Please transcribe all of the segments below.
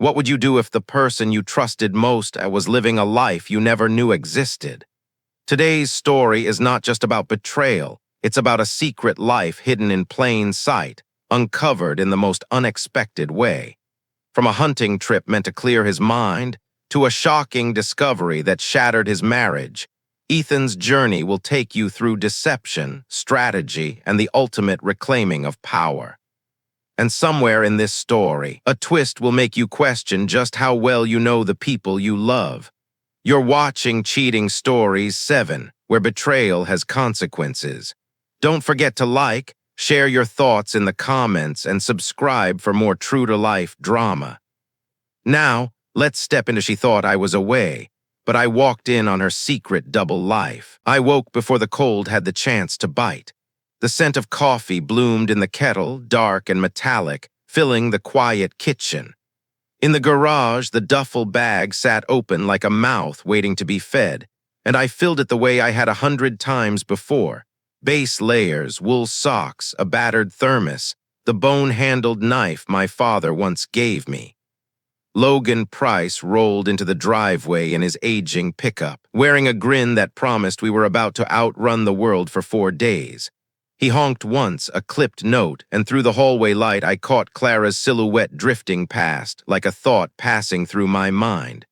What would you do if the person you trusted most was living a life you never knew existed? Today's story is not just about betrayal, it's about a secret life hidden in plain sight, uncovered in the most unexpected way. From a hunting trip meant to clear his mind, to a shocking discovery that shattered his marriage, Ethan's journey will take you through deception, strategy, and the ultimate reclaiming of power. And somewhere in this story, a twist will make you question just how well you know the people you love. You're watching Cheating Stories 7, where betrayal has consequences. Don't forget to like, share your thoughts in the comments, and subscribe for more true-to-life drama. Now, let's step into She Thought I Was Away, but I walked in on her secret double life. I woke before the cold had the chance to bite. The scent of coffee bloomed in the kettle, dark and metallic, filling the quiet kitchen. In the garage, the duffel bag sat open like a mouth waiting to be fed, and I filled it the way I had 100 times before. Base layers, wool socks, a battered thermos, the bone-handled knife my father once gave me. Logan Price rolled into the driveway in his aging pickup, wearing a grin that promised we were about to outrun the world for 4 days. He honked once, a clipped note, and through the hallway light I caught Clara's silhouette drifting past, like a thought passing through my mind.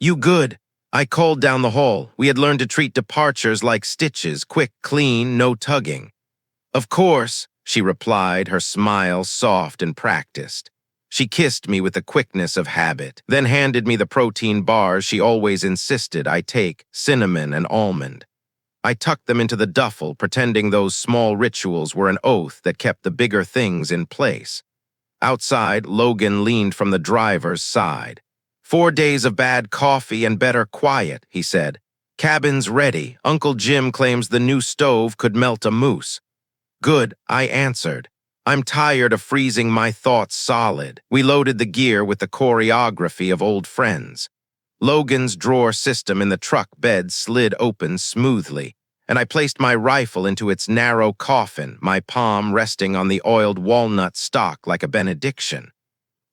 "You good?" I called down the hall. We had learned to treat departures like stitches, quick, clean, no tugging. "Of course," she replied, her smile soft and practiced. She kissed me with the quickness of habit, then handed me the protein bars she always insisted I take, cinnamon and almond. I tucked them into the duffel, pretending those small rituals were an oath that kept the bigger things in place. Outside, Logan leaned from the driver's side. 4 days of bad coffee and better quiet, he said. "Cabin's ready. Uncle Jim claims the new stove could melt a moose." "Good," I answered. I'm tired of freezing my thoughts solid. We loaded the gear with the choreography of old friends. Logan's drawer system in the truck bed slid open smoothly, and I placed my rifle into its narrow coffin, my palm resting on the oiled walnut stock like a benediction.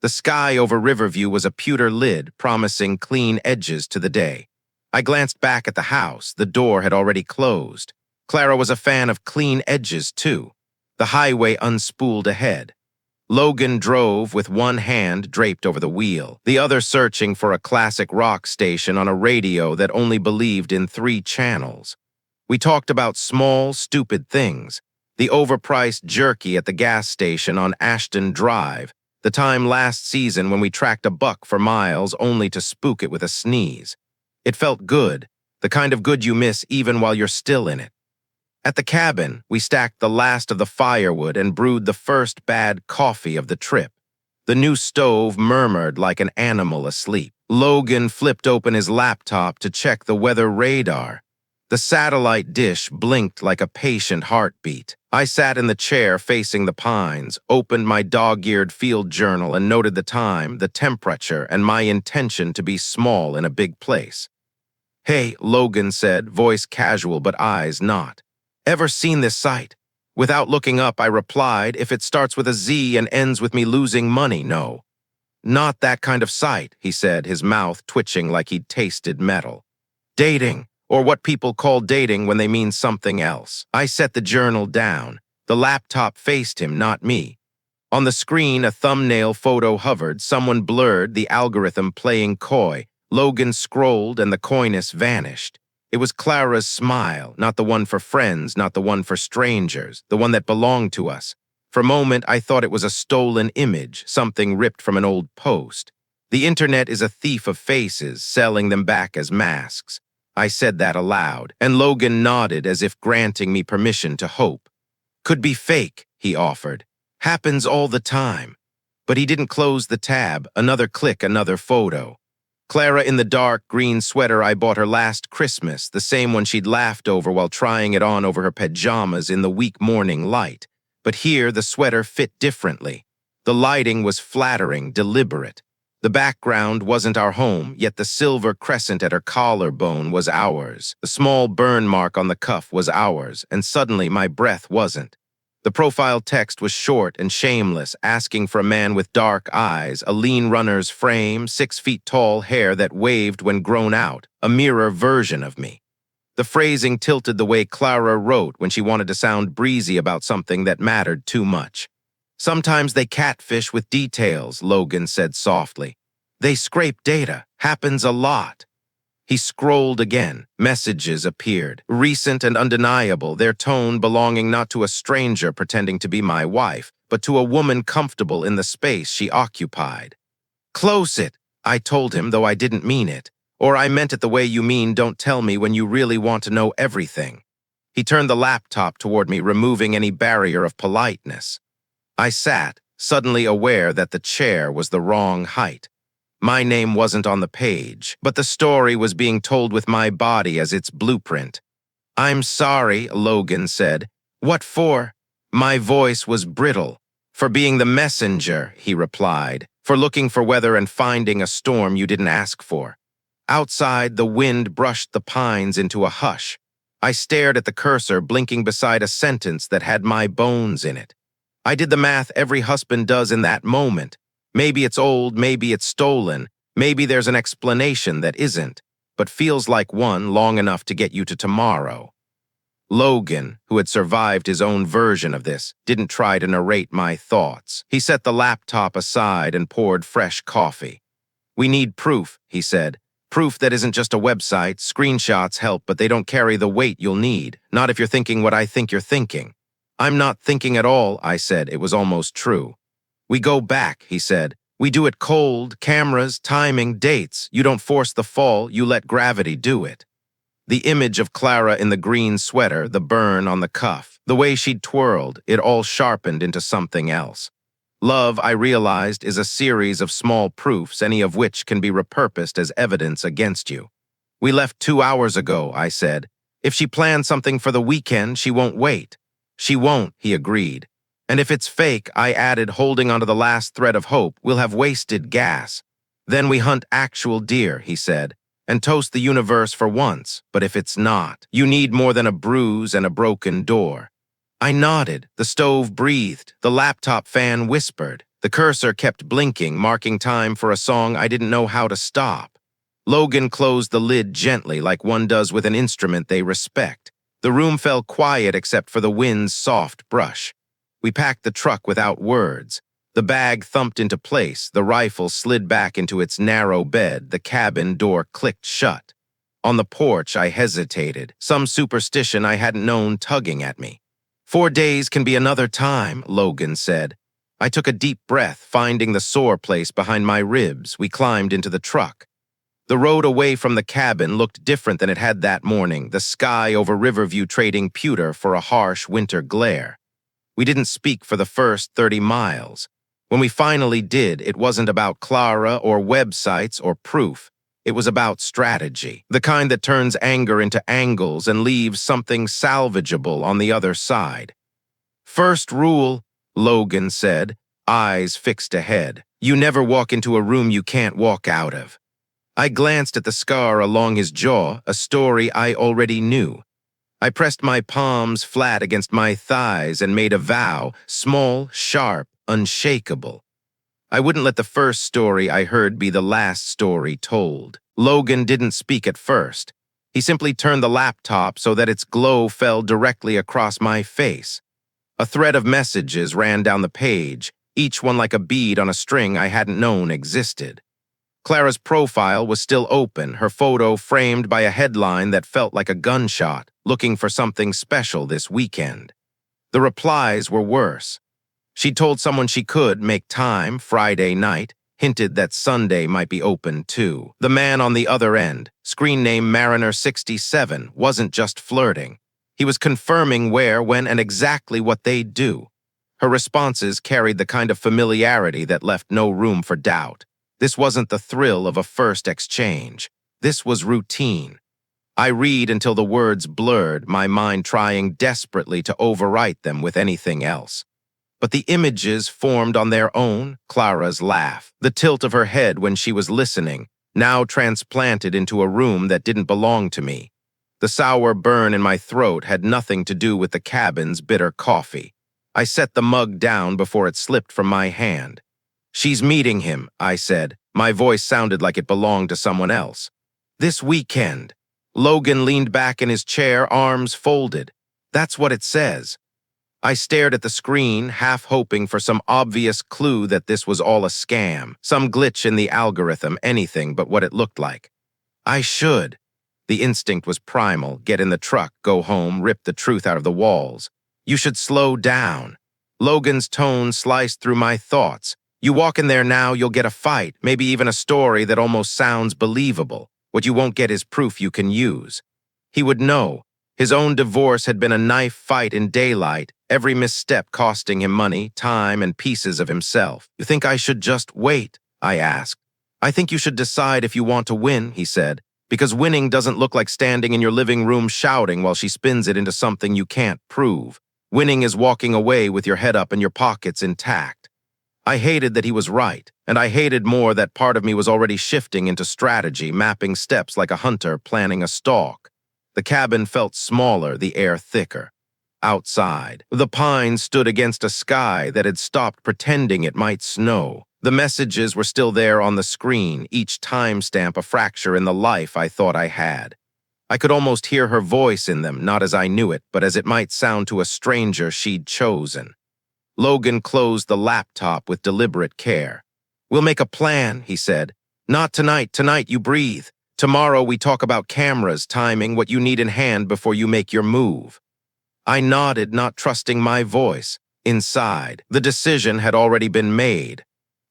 The sky over Riverview was a pewter lid, promising clean edges to the day. I glanced back at the house. The door had already closed. Clara was a fan of clean edges, too. The highway unspooled ahead. Logan drove with one hand draped over the wheel, the other searching for a classic rock station on a radio that only believed in 3 channels. We talked about small, stupid things, the overpriced jerky at the gas station on Ashton Drive, the time last season when we tracked a buck for miles only to spook it with a sneeze. It felt good, the kind of good you miss even while you're still in it. At the cabin, we stacked the last of the firewood and brewed the first bad coffee of the trip. The new stove murmured like an animal asleep. Logan flipped open his laptop to check the weather radar. The satellite dish blinked like a patient heartbeat. I sat in the chair facing the pines, opened my dog-eared field journal and noted the time, the temperature, and my intention to be small in a big place. "Hey," Logan said, voice casual but eyes not. "Ever seen this site?" Without looking up, I replied, "If it starts with a Z and ends with me losing money, no." "Not that kind of site," he said, his mouth twitching like he'd tasted metal. "Dating, or what people call dating when they mean something else." I set the journal down. The laptop faced him, not me. On the screen, a thumbnail photo hovered, someone blurred, the algorithm playing coy. Logan scrolled and the coyness vanished. It was Clara's smile, not the one for friends, not the one for strangers, the one that belonged to us. For a moment, I thought it was a stolen image, something ripped from an old post. The internet is a thief of faces, selling them back as masks. I said that aloud, and Logan nodded as if granting me permission to hope. "Could be fake," he offered. "Happens all the time." But he didn't close the tab. Another click, another photo. Clara in the dark green sweater I bought her last Christmas, the same one she'd laughed over while trying it on over her pajamas in the weak morning light. But here the sweater fit differently. The lighting was flattering, deliberate. The background wasn't our home, yet the silver crescent at her collarbone was ours. The small burn mark on the cuff was ours, and suddenly my breath wasn't. The profile text was short and shameless, asking for a man with dark eyes, a lean runner's frame, 6 feet tall hair that waved when grown out, a mirror version of me. The phrasing tilted the way Clara wrote when she wanted to sound breezy about something that mattered too much. Sometimes they catfish with details, Logan said softly. They scrape data. Happens a lot. He scrolled again. Messages appeared, recent and undeniable, their tone belonging not to a stranger pretending to be my wife, but to a woman comfortable in the space she occupied. Close it, I told him, though I didn't mean it. Or I meant it the way you mean don't tell me when you really want to know everything. He turned the laptop toward me, removing any barrier of politeness. I sat, suddenly aware that the chair was the wrong height. My name wasn't on the page, but the story was being told with my body as its blueprint. I'm sorry, Logan said. What for? My voice was brittle. For being the messenger, he replied. For looking for weather and finding a storm you didn't ask for. Outside, the wind brushed the pines into a hush. I stared at the cursor, blinking beside a sentence that had my bones in it. I did the math every husband does in that moment. Maybe it's old, maybe it's stolen, maybe there's an explanation that isn't, but feels like one long enough to get you to tomorrow. Logan, who had survived his own version of this, didn't try to narrate my thoughts. He set the laptop aside and poured fresh coffee. We need proof, he said. Proof that isn't just a website. Screenshots help, but they don't carry the weight you'll need. Not if you're thinking what I think you're thinking. I'm not thinking at all, I said. It was almost true. We go back, he said. We do it cold, cameras, timing, dates. You don't force the fall, you let gravity do it. The image of Clara in the green sweater, the burn on the cuff, the way she'd twirled, it all sharpened into something else. Love, I realized, is a series of small proofs, any of which can be repurposed as evidence against you. We left 2 hours ago, I said. If she planned something for the weekend, she won't wait. She won't, he agreed. And if it's fake, I added, holding onto the last thread of hope, we'll have wasted gas. Then we hunt actual deer, he said, and toast the universe for once. But if it's not, you need more than a bruise and a broken door. I nodded. The stove breathed. The laptop fan whispered. The cursor kept blinking, marking time for a song I didn't know how to stop. Logan closed the lid gently, like one does with an instrument they respect. The room fell quiet except for the wind's soft brush. We packed the truck without words. The bag thumped into place, the rifle slid back into its narrow bed, the cabin door clicked shut. On the porch, I hesitated, some superstition I hadn't known tugging at me. 4 days can be another time, Logan said. I took a deep breath, finding the sore place behind my ribs. We climbed into the truck. The road away from the cabin looked different than it had that morning, the sky over Riverview trading pewter for a harsh winter glare. We didn't speak for the first 30 miles. When we finally did, it wasn't about Clara or websites or proof. It was about strategy, the kind that turns anger into angles and leaves something salvageable on the other side. First rule, Logan said, eyes fixed ahead. You never walk into a room you can't walk out of. I glanced at the scar along his jaw, a story I already knew. I pressed my palms flat against my thighs and made a vow, small, sharp, unshakable. I wouldn't let the first story I heard be the last story told. Logan didn't speak at first. He simply turned the laptop so that its glow fell directly across my face. A thread of messages ran down the page, each one like a bead on a string I hadn't known existed. Clara's profile was still open, her photo framed by a headline that felt like a gunshot, looking for something special this weekend. The replies were worse. She'd told someone she could make time Friday night, hinted that Sunday might be open too. The man on the other end, screen name Mariner67, wasn't just flirting. He was confirming where, when, and exactly what they'd do. Her responses carried the kind of familiarity that left no room for doubt. This wasn't the thrill of a first exchange. This was routine. I read until the words blurred, my mind trying desperately to overwrite them with anything else. But the images formed on their own, Clara's laugh, the tilt of her head when she was listening, now transplanted into a room that didn't belong to me. The sour burn in my throat had nothing to do with the cabin's bitter coffee. I set the mug down before it slipped from my hand. "She's meeting him," I said. My voice sounded like it belonged to someone else. "This weekend." Logan leaned back in his chair, arms folded. "That's what it says." I stared at the screen, half hoping for some obvious clue that this was all a scam, some glitch in the algorithm, anything but what it looked like. I should. The instinct was primal. Get in the truck, go home, rip the truth out of the walls. "You should slow down." Logan's tone sliced through my thoughts. "You walk in there now, you'll get a fight, maybe even a story that almost sounds believable. What you won't get is proof you can use." He would know. His own divorce had been a knife fight in daylight, every misstep costing him money, time, and pieces of himself. "You think I should just wait?" I asked. "I think you should decide if you want to win," he said, "because winning doesn't look like standing in your living room shouting while she spins it into something you can't prove. Winning is walking away with your head up and your pockets intact." I hated that he was right, and I hated more that part of me was already shifting into strategy, mapping steps like a hunter planning a stalk. The cabin felt smaller, the air thicker. Outside, the pines stood against a sky that had stopped pretending it might snow. The messages were still there on the screen, each timestamp a fracture in the life I thought I had. I could almost hear her voice in them, not as I knew it, but as it might sound to a stranger she'd chosen. Logan closed the laptop with deliberate care. "We'll make a plan," he said. "Not tonight. Tonight you breathe. Tomorrow we talk about cameras, timing, what you need in hand before you make your move." I nodded, not trusting my voice. Inside, the decision had already been made.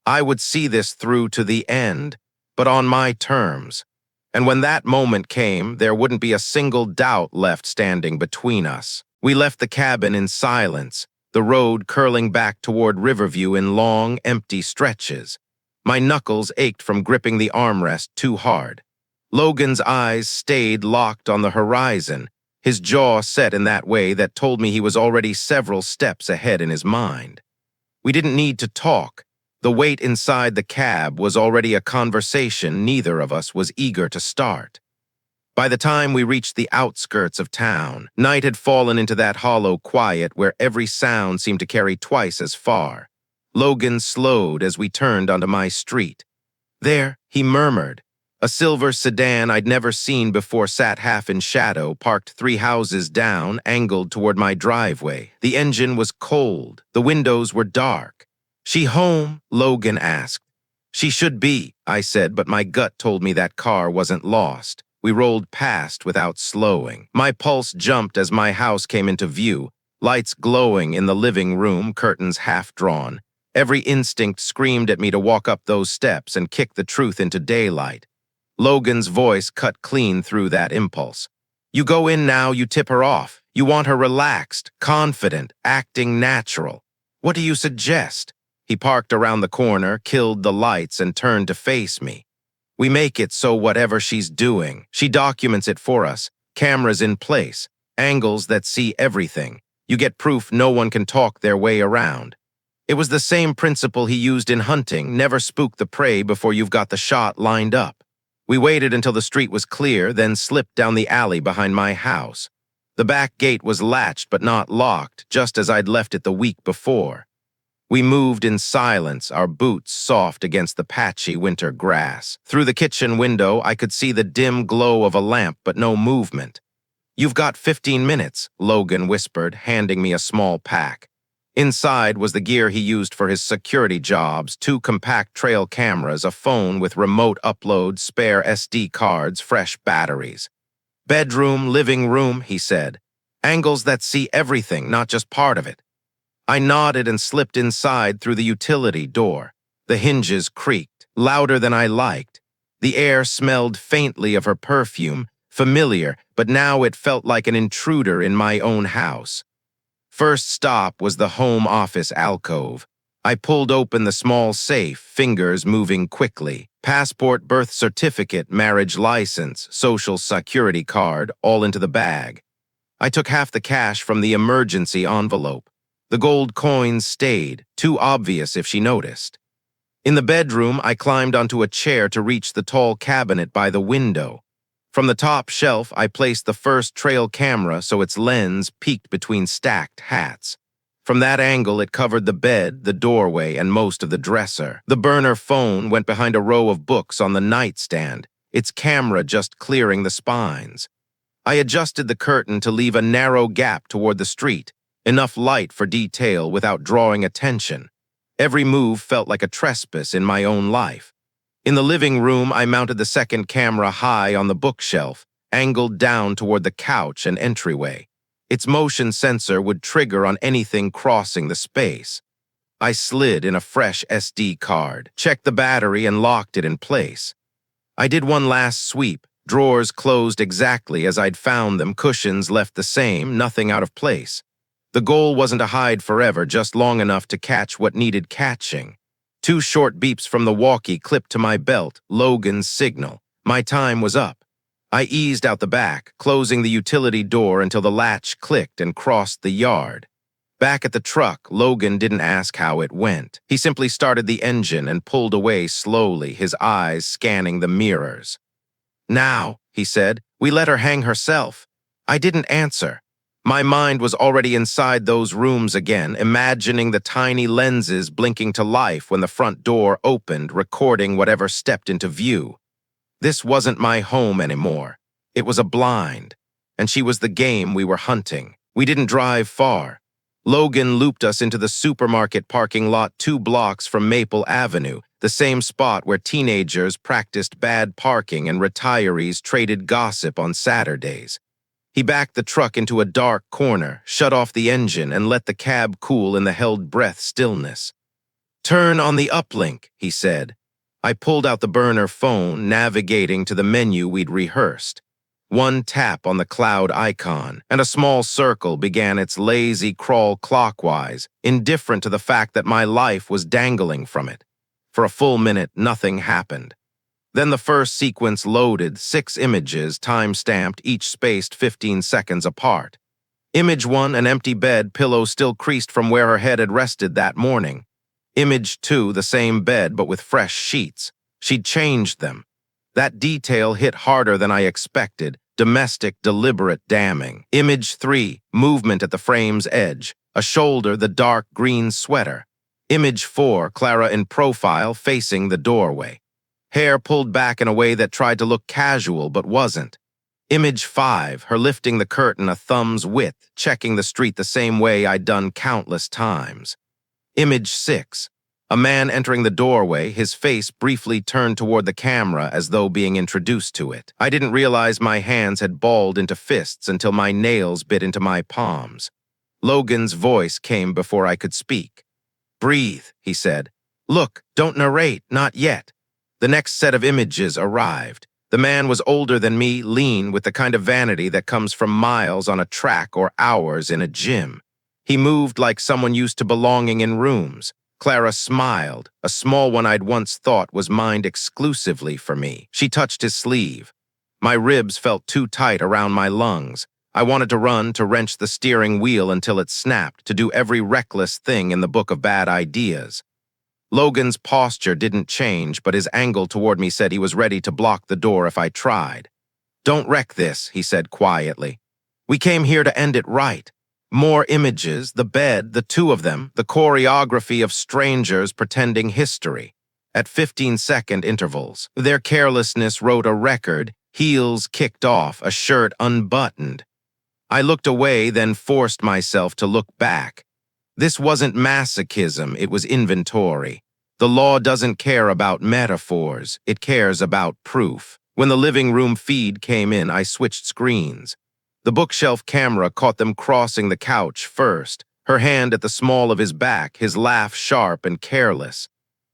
I would see this through to the end, but on my terms. And when that moment came, there wouldn't be a single doubt left standing between us. We left the cabin in silence, the road curling back toward Riverview in long, empty stretches. My knuckles ached from gripping the armrest too hard. Logan's eyes stayed locked on the horizon, his jaw set in that way that told me he was already several steps ahead in his mind. We didn't need to talk. The wait inside the cab was already a conversation neither of us was eager to start. By the time we reached the outskirts of town, night had fallen into that hollow quiet where every sound seemed to carry twice as far. Logan slowed as we turned onto my street. "There," he murmured. A silver sedan I'd never seen before sat half in shadow, parked 3 houses down, angled toward my driveway. The engine was cold. The windows were dark. "She home?" Logan asked. "She should be," I said, but my gut told me that car wasn't lost. We rolled past without slowing. My pulse jumped as my house came into view, lights glowing in the living room, curtains half drawn. Every instinct screamed at me to walk up those steps and kick the truth into daylight. Logan's voice cut clean through that impulse. "You go in now, you tip her off. You want her relaxed, confident, acting natural. What do you suggest?" He parked around the corner, killed the lights, and turned to face me. "We make it so whatever she's doing, she documents it for us. Cameras in place, angles that see everything. You get proof no one can talk their way around." It was the same principle he used in hunting, never spook the prey before you've got the shot lined up. We waited until the street was clear, then slipped down the alley behind my house. The back gate was latched but not locked, just as I'd left it the week before. We moved in silence, our boots soft against the patchy winter grass. Through the kitchen window, I could see the dim glow of a lamp, but no movement. "You've got 15 minutes, Logan whispered, handing me a small pack. Inside was the gear he used for his security jobs, 2 compact trail cameras, a phone with remote upload, spare SD cards, fresh batteries. "Bedroom, living room," he said. "Angles that see everything, not just part of it." I nodded and slipped inside through the utility door. The hinges creaked, louder than I liked. The air smelled faintly of her perfume, familiar, but now it felt like an intruder in my own house. First stop was the home office alcove. I pulled open the small safe, fingers moving quickly. Passport, birth certificate, marriage license, social security card, all into the bag. I took half the cash from the emergency envelope. The gold coins stayed, too obvious if she noticed. In the bedroom, I climbed onto a chair to reach the tall cabinet by the window. From the top shelf, I placed the first trail camera so its lens peeked between stacked hats. From that angle, it covered the bed, the doorway, and most of the dresser. The burner phone went behind a row of books on the nightstand, its camera just clearing the spines. I adjusted the curtain to leave a narrow gap toward the street, enough light for detail without drawing attention. Every move felt like a trespass in my own life. In the living room, I mounted the second camera high on the bookshelf, angled down toward the couch and entryway. Its motion sensor would trigger on anything crossing the space. I slid in a fresh SD card, checked the battery, and locked it in place. I did one last sweep, drawers closed exactly as I'd found them, cushions left the same, nothing out of place. The goal wasn't to hide forever, just long enough to catch what needed catching. 2 short beeps from the walkie clipped to my belt, Logan's signal. My time was up. I eased out the back, closing the utility door until the latch clicked and crossed the yard. Back at the truck, Logan didn't ask how it went. He simply started the engine and pulled away slowly, his eyes scanning the mirrors. "Now," he said, "we let her hang herself." I didn't answer. My mind was already inside those rooms again, imagining the tiny lenses blinking to life when the front door opened, recording whatever stepped into view. This wasn't my home anymore. It was a blind, and she was the game we were hunting. We didn't drive far. Logan looped us into the supermarket parking lot 2 blocks from Maple Avenue, the same spot where teenagers practiced bad parking and retirees traded gossip on Saturdays. He backed the truck into a dark corner, shut off the engine, and let the cab cool in the held-breath stillness. "Turn on the uplink," he said. I pulled out the burner phone, navigating to the menu we'd rehearsed. 1 tap on the cloud icon, and a small circle began its lazy crawl clockwise, indifferent to the fact that my life was dangling from it. For a full minute, nothing happened. Then the first sequence loaded, 6 images, time-stamped, each spaced 15 seconds apart. Image 1, an empty bed, pillow still creased from where her head had rested that morning. Image 2, the same bed, but with fresh sheets. She'd changed them. That detail hit harder than I expected, domestic, deliberate damning. Image 3, movement at the frame's edge, a shoulder, the dark green sweater. Image 4, Clara in profile, facing the doorway. Hair pulled back in a way that tried to look casual but wasn't. Image 5, her lifting the curtain a thumb's width, checking the street the same way I'd done countless times. Image 6, a man entering the doorway, his face briefly turned toward the camera as though being introduced to it. I didn't realize my hands had balled into fists until my nails bit into my palms. Logan's voice came before I could speak. "Breathe," he said. "Look, don't narrate, not yet." The next set of images arrived. The man was older than me, lean, with the kind of vanity that comes from miles on a track or hours in a gym. He moved like someone used to belonging in rooms. Clara smiled, a small one I'd once thought was mined exclusively for me. She touched his sleeve. My ribs felt too tight around my lungs. I wanted to run, to wrench the steering wheel until it snapped, to do every reckless thing in the book of bad ideas. Logan's posture didn't change, but his angle toward me said he was ready to block the door if I tried. "Don't wreck this," he said quietly. "We came here to end it right." More images, the bed, the 2 of them, the choreography of strangers pretending history. At 15-second intervals, their carelessness wrote a record, heels kicked off, a shirt unbuttoned. I looked away, then forced myself to look back. This wasn't masochism, it was inventory. The law doesn't care about metaphors, it cares about proof. When the living room feed came in, I switched screens. The bookshelf camera caught them crossing the couch first, her hand at the small of his back, his laugh sharp and careless.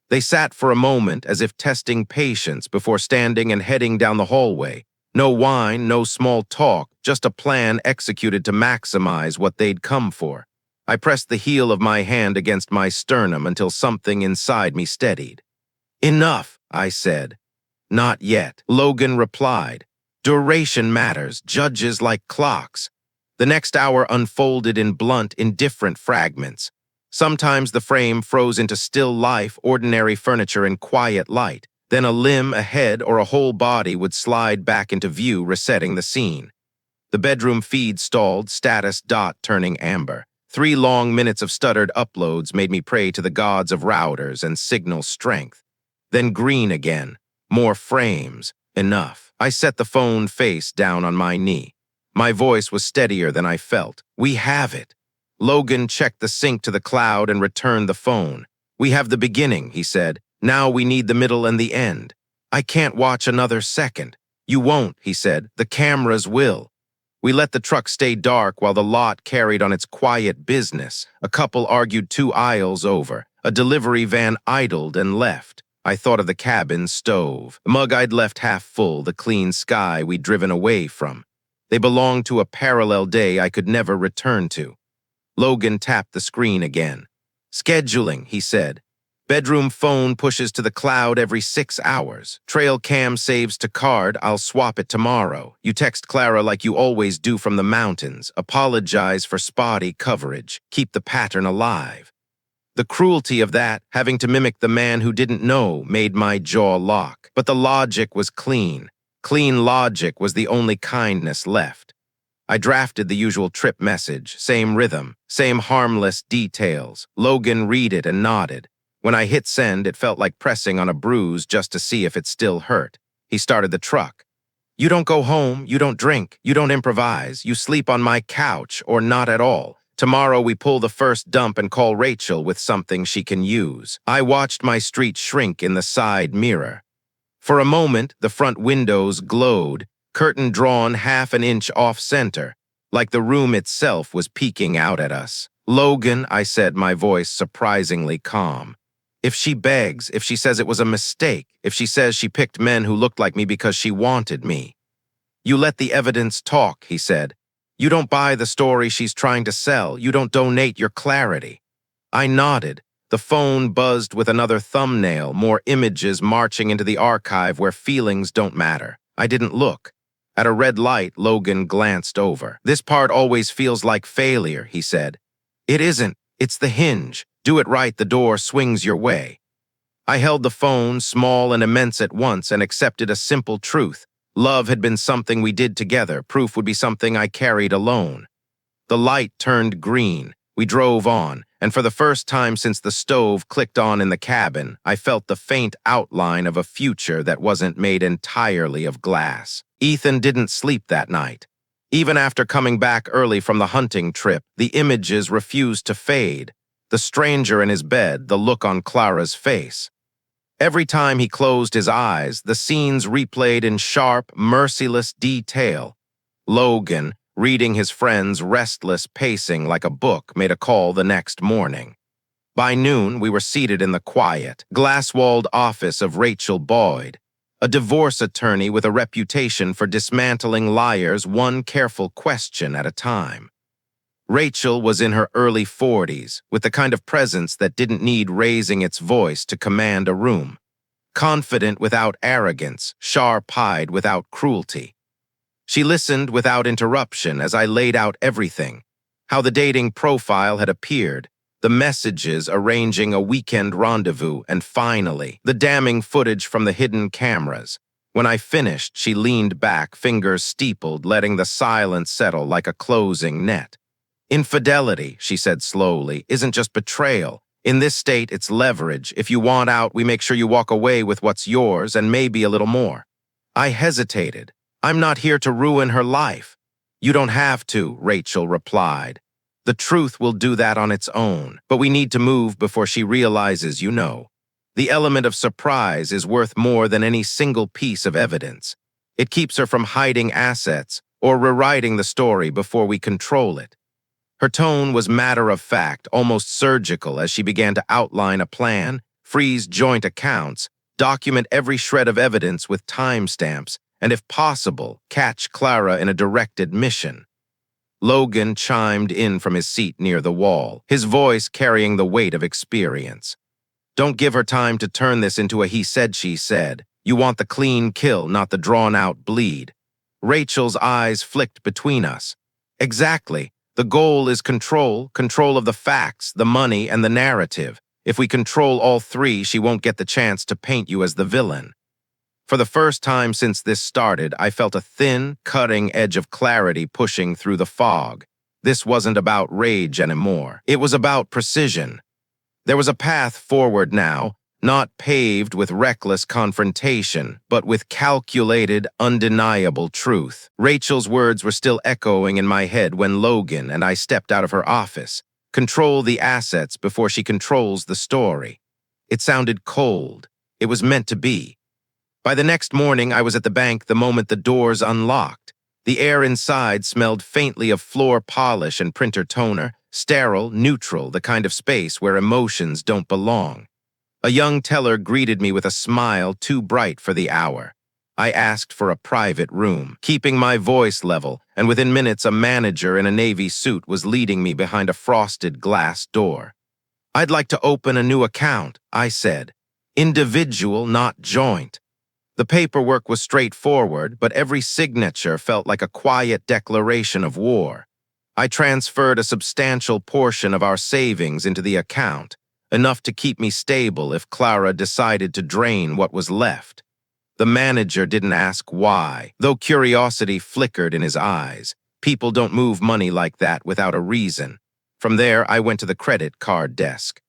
They sat for a moment as if testing patience before standing and heading down the hallway. No wine, no small talk, just a plan executed to maximize what they'd come for. I pressed the heel of my hand against my sternum until something inside me steadied. "Enough," I said. "Not yet," Logan replied. "Duration matters, judges like clocks." The next hour unfolded in blunt, indifferent fragments. Sometimes the frame froze into still life, ordinary furniture and quiet light. Then a limb, a head, or a whole body would slide back into view, resetting the scene. The bedroom feed stalled, status dot turning amber. 3 long minutes of stuttered uploads made me pray to the gods of routers and signal strength. Then green again. More frames. Enough. I set the phone face down on my knee. My voice was steadier than I felt. We have it. Logan checked the sync to the cloud and returned the phone. We have the beginning, he said. Now we need the middle and the end. I can't watch another second. You won't, he said. The cameras will. We let the truck stay dark while the lot carried on its quiet business. A couple argued 2 aisles over. A delivery van idled and left. I thought of the cabin stove, the mug I'd left half full, the clean sky we'd driven away from. They belonged to a parallel day I could never return to. Logan tapped the screen again. Scheduling, he said. Bedroom phone pushes to the cloud every 6 hours. Trail cam saves to card, I'll swap it tomorrow. You text Clara like you always do from the mountains. Apologize for spotty coverage. Keep the pattern alive. The cruelty of that, having to mimic the man who didn't know, made my jaw lock. But the logic was clean. Clean logic was the only kindness left. I drafted the usual trip message, same rhythm, same harmless details. Logan read it and nodded. When I hit send, it felt like pressing on a bruise just to see if it still hurt. He started the truck. You don't go home, you don't drink, you don't improvise, you sleep on my couch, or not at all. Tomorrow we pull the first dump and call Rachel with something she can use. I watched my street shrink in the side mirror. For a moment, the front windows glowed, curtain drawn half an inch off-center, like the room itself was peeking out at us. Logan, I said, my voice surprisingly calm. If she begs, if she says it was a mistake, if she says she picked men who looked like me because she wanted me. You let the evidence talk, he said. You don't buy the story she's trying to sell. You don't donate your clarity. I nodded. The phone buzzed with another thumbnail, more images marching into the archive where feelings don't matter. I didn't look. At a red light, Logan glanced over. This part always feels like failure, he said. It isn't. It's the hinge. Do it right, the door swings your way. I held the phone, small and immense at once, and accepted a simple truth. Love had been something we did together. Proof would be something I carried alone. The light turned green. We drove on, and for the first time since the stove clicked on in the cabin, I felt the faint outline of a future that wasn't made entirely of glass. Ethan didn't sleep that night. Even after coming back early from the hunting trip, the images refused to fade. The stranger in his bed, the look on Clara's face. Every time he closed his eyes, the scenes replayed in sharp, merciless detail. Logan, reading his friend's restless pacing like a book, made a call the next morning. By noon, we were seated in the quiet, glass-walled office of Rachel Boyd, a divorce attorney with a reputation for dismantling liars one careful question at a time. Rachel was in her early 40s, with the kind of presence that didn't need raising its voice to command a room. Confident without arrogance, sharp-eyed without cruelty. She listened without interruption as I laid out everything, how the dating profile had appeared, the messages arranging a weekend rendezvous, and finally, the damning footage from the hidden cameras. When I finished, she leaned back, fingers steepled, letting the silence settle like a closing net. Infidelity, she said slowly, isn't just betrayal. In this state, it's leverage. If you want out, we make sure you walk away with what's yours and maybe a little more. I hesitated. I'm not here to ruin her life. You don't have to, Rachel replied. The truth will do that on its own, but we need to move before she realizes you know. The element of surprise is worth more than any single piece of evidence. It keeps her from hiding assets or rewriting the story before we control it. Her tone was matter-of-fact, almost surgical as she began to outline a plan, freeze joint accounts, document every shred of evidence with timestamps, and if possible, catch Clara in a directed mission. Logan chimed in from his seat near the wall, his voice carrying the weight of experience. Don't give her time to turn this into a he said, she said. You want the clean kill, not the drawn-out bleed. Rachel's eyes flicked between us. Exactly. The goal is control of the facts, the money, and the narrative. If we control all three, she won't get the chance to paint you as the villain. For the first time since this started, I felt a thin, cutting edge of clarity pushing through the fog. This wasn't about rage anymore. It was about precision. There was a path forward now, not paved with reckless confrontation, but with calculated, undeniable truth. Rachel's words were still echoing in my head when Logan and I stepped out of her office. Control the assets before she controls the story. It sounded cold. It was meant to be. By the next morning, I was at the bank the moment the doors unlocked. The air inside smelled faintly of floor polish and printer toner, sterile, neutral, the kind of space where emotions don't belong. A young teller greeted me with a smile too bright for the hour. I asked for a private room, keeping my voice level, and within minutes a manager in a navy suit was leading me behind a frosted glass door. "I'd like to open a new account," I said. "Individual, not joint." The paperwork was straightforward, but every signature felt like a quiet declaration of war. I transferred a substantial portion of our savings into the account, enough to keep me stable if Clara decided to drain what was left. The manager didn't ask why, though curiosity flickered in his eyes. People don't move money like that without a reason. From there, I went to the credit card desk.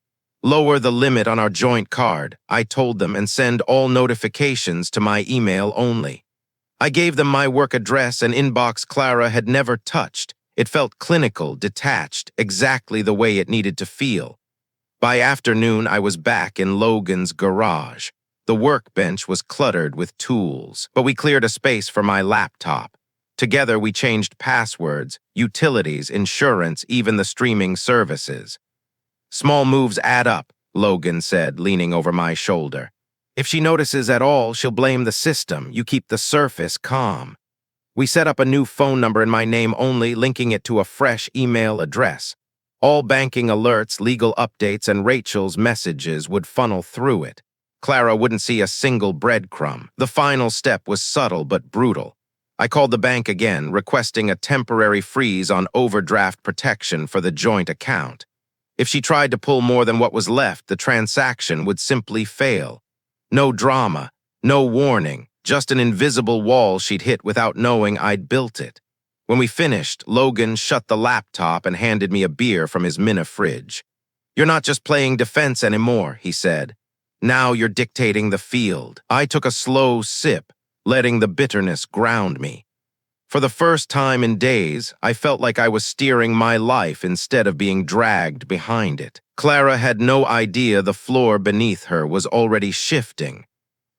"Lower the limit on our joint card," I told them, "and send all notifications to my email only." I gave them my work address and inbox Clara had never touched. It felt clinical, detached, exactly the way it needed to feel. By afternoon, I was back in Logan's garage. The workbench was cluttered with tools, but we cleared a space for my laptop. Together, we changed passwords, utilities, insurance, even the streaming services. "Small moves add up," Logan said, leaning over my shoulder. "If she notices at all, she'll blame the system. You keep the surface calm." We set up a new phone number in my name only, linking it to a fresh email address. All banking alerts, legal updates, and Rachel's messages would funnel through it. Clara wouldn't see a single breadcrumb. The final step was subtle but brutal. I called the bank again, requesting a temporary freeze on overdraft protection for the joint account. If she tried to pull more than what was left, the transaction would simply fail. No drama, no warning, just an invisible wall she'd hit without knowing I'd built it. When we finished, Logan shut the laptop and handed me a beer from his Minna fridge. "You're not just playing defense anymore," he said. "Now you're dictating the field." I took a slow sip, letting the bitterness ground me. For the first time in days, I felt like I was steering my life instead of being dragged behind it. Clara had no idea the floor beneath her was already shifting.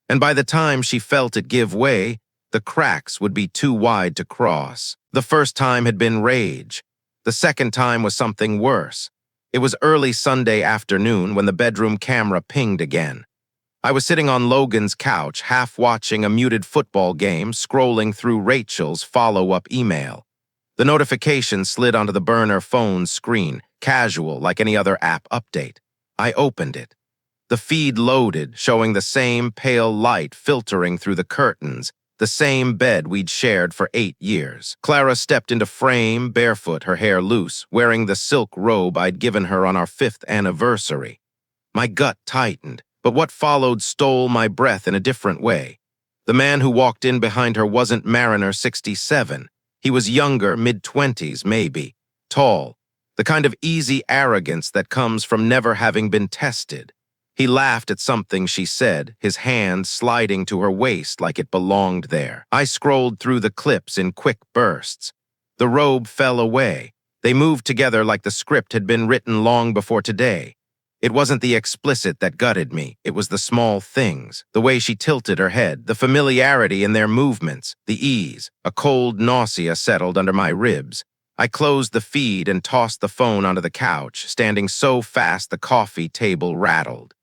And by the time she felt it give way, the cracks would be too wide to cross. The first time had been rage. The second time was something worse. It was early Sunday afternoon when the bedroom camera pinged again. I was sitting on Logan's couch, half watching a muted football game, scrolling through Rachel's follow-up email. The notification slid onto the burner phone's screen, casual like any other app update. I opened it. The feed loaded, showing the same pale light filtering through the curtains, the same bed we'd shared for 8 years. Clara stepped into frame, barefoot, her hair loose, wearing the silk robe I'd given her on our 5th anniversary. My gut tightened, but what followed stole my breath in a different way. The man who walked in behind her wasn't Mariner 67. He was younger, mid-20s maybe, tall, the kind of easy arrogance that comes from never having been tested. He laughed at something she said, his hand sliding to her waist like it belonged there. I scrolled through the clips in quick bursts. The robe fell away. They moved together like the script had been written long before today. It wasn't the explicit that gutted me. It was the small things, the way she tilted her head, the familiarity in their movements, the ease. A cold nausea settled under my ribs. I closed the feed and tossed the phone onto the couch, standing so fast the coffee table rattled.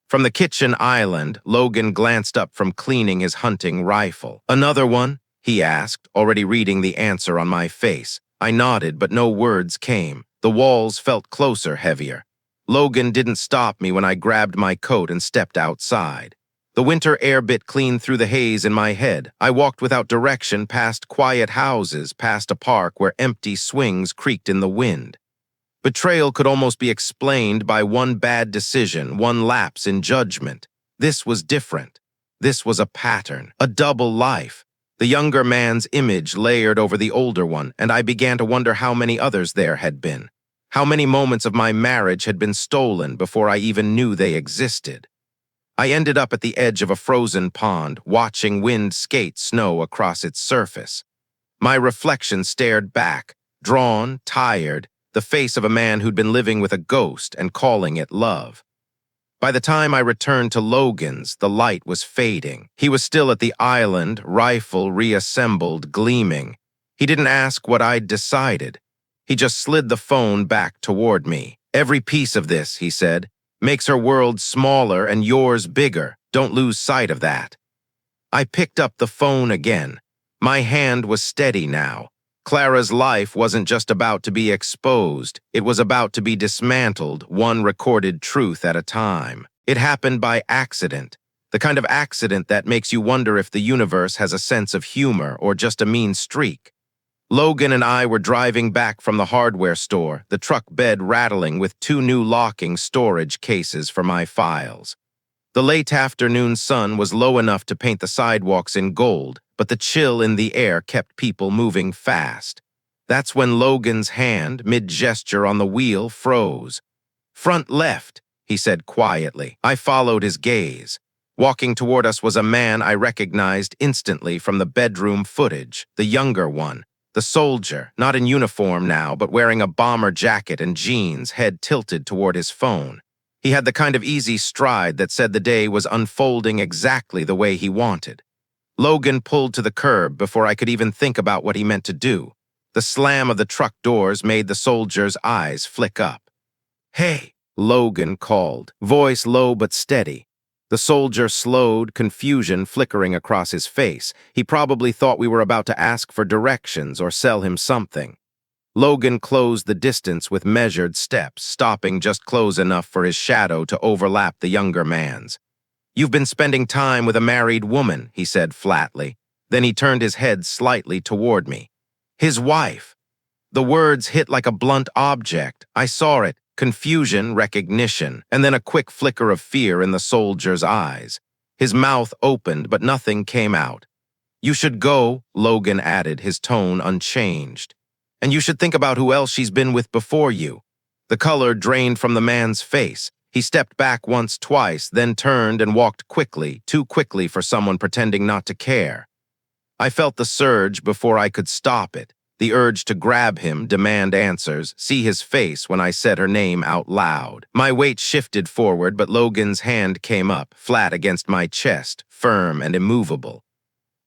From the kitchen island, Logan glanced up from cleaning his hunting rifle. "Another one?" he asked, already reading the answer on my face. I nodded, but no words came. The walls felt closer, heavier. Logan didn't stop me when I grabbed my coat and stepped outside. The winter air bit clean through the haze in my head. I walked without direction past quiet houses, past a park where empty swings creaked in the wind. Betrayal could almost be explained by one bad decision, one lapse in judgment. This was different. This was a pattern, a double life. The younger man's image layered over the older one, and I began to wonder how many others there had been. How many moments of my marriage had been stolen before I even knew they existed. I ended up at the edge of a frozen pond, watching wind skate snow across its surface. My reflection stared back, drawn, tired, the face of a man who'd been living with a ghost and calling it love. By the time I returned to Logan's, the light was fading. He was still at the island, rifle reassembled, gleaming. He didn't ask what I'd decided. He just slid the phone back toward me. "Every piece of this," he said, "makes her world smaller and yours bigger. Don't lose sight of that." I picked up the phone again. My hand was steady now. Clara's life wasn't just about to be exposed. It was about to be dismantled, one recorded truth at a time. It happened by accident. The kind of accident that makes you wonder if the universe has a sense of humor or just a mean streak. Logan and I were driving back from the hardware store, the truck bed rattling with 2 new locking storage cases for my files. The late afternoon sun was low enough to paint the sidewalks in gold, but the chill in the air kept people moving fast. That's when Logan's hand, mid-gesture on the wheel, froze. "Front left," he said quietly. I followed his gaze. Walking toward us was a man I recognized instantly from the bedroom footage, the younger one. The soldier, not in uniform now, but wearing a bomber jacket and jeans, head tilted toward his phone. He had the kind of easy stride that said the day was unfolding exactly the way he wanted. Logan pulled to the curb before I could even think about what he meant to do. The slam of the truck doors made the soldier's eyes flick up. "Hey," Logan called, voice low but steady. The soldier slowed, confusion flickering across his face. He probably thought we were about to ask for directions or sell him something. Logan closed the distance with measured steps, stopping just close enough for his shadow to overlap the younger man's. "You've been spending time with a married woman," he said flatly. Then he turned his head slightly toward me. "His wife." The words hit like a blunt object. I saw it. Confusion, recognition, and then a quick flicker of fear in the soldier's eyes. His mouth opened, but nothing came out. "You should go," Logan added, his tone unchanged. "And you should think about who else she's been with before you." The color drained from the man's face. He stepped back once, twice, then turned and walked quickly, too quickly for someone pretending not to care. I felt the surge before I could stop it. The urge to grab him, demand answers, see his face when I said her name out loud. My weight shifted forward, but Logan's hand came up, flat against my chest, firm and immovable.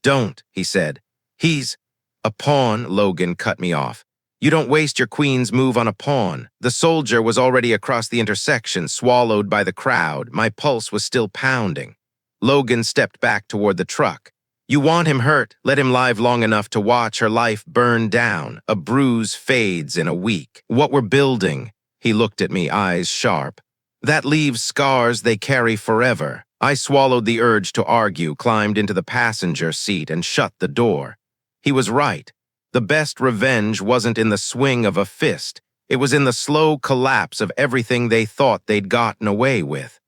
"Don't," he said. "He's a pawn," Logan cut me off. "You don't waste your queen's move on a pawn." The soldier was already across the intersection, swallowed by the crowd. My pulse was still pounding. Logan stepped back toward the truck. "You want him hurt, let him live long enough to watch her life burn down. A bruise fades in a week. What we're building," he looked at me, eyes sharp, "that leaves scars they carry forever." I swallowed the urge to argue, climbed into the passenger seat, and shut the door. He was right. The best revenge wasn't in the swing of a fist. It was in the slow collapse of everything they thought they'd gotten away with.